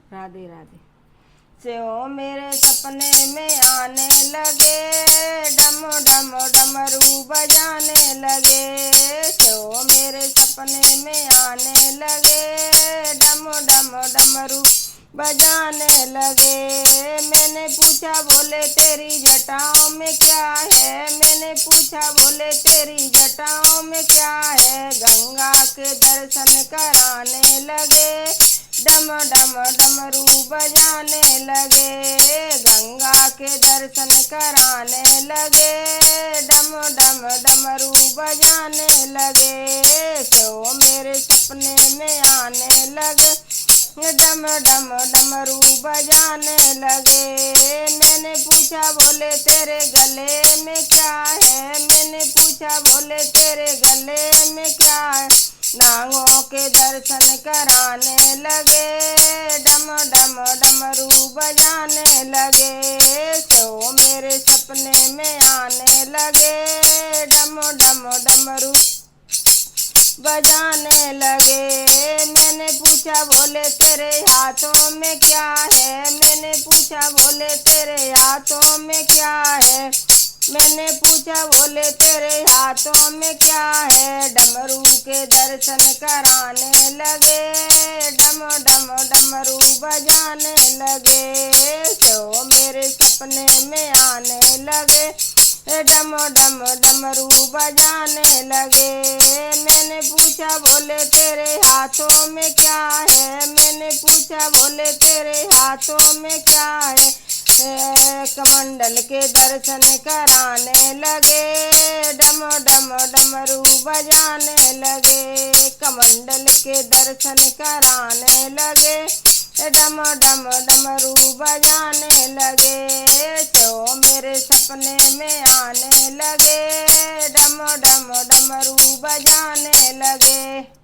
राधे राधे। स्यों मेरे सपने में आने लगे, डम डम डमरू बजाने लगे। स्यों मेरे सपने में आने लगे, डम डम डमरू बजाने लगे। मैंने पूछा बोले तेरी जटाओं में क्या है, मैंने पूछा बोले तेरी जटाओं में क्या है। गंगा के दर्शन कराने लगे, डम डम डमरू बजाने लगे। गंगा के दर्शन कराने लगे, डम डम डमरू बजाने लगे। क्यों मेरे सपने में आने लगे, डम डम डमरू बजाने लगे। मैंने पूछा बोले तेरे गले में क्या है, मैंने पूछा बोले तेरे गले में क्या है। नागों के दर्शन कराने लगे, डम डम डमरू बजाने लगे। तो मेरे सपने में आने लगे, डम डम डमरू बजाने लगे। मैंने पूछा बोले तेरे हाथों में क्या है, मैंने पूछा बोले तेरे हाथों में क्या है। मैंने पूछा बोले तेरे हाथों में क्या है। डमरू के दर्शन कराने लगे, डम डम डमरू बजाने लगे। तो मेरे सपने में आने लगे, डम डम डमरू बजाने लगे। मैंने पूछा बोले तेरे हाथों में क्या है, मैंने पूछा बोले तेरे हाथों में क्या है। कमंडल के दर्शन कराने लगे, डम डम डमरू बजाने लगे। कमंडल के दर्शन कराने लगे, डम डम डमरू बजाने लगे। तो मेरे सपने में आने लगे, डम डम डमरू बजाने लगे।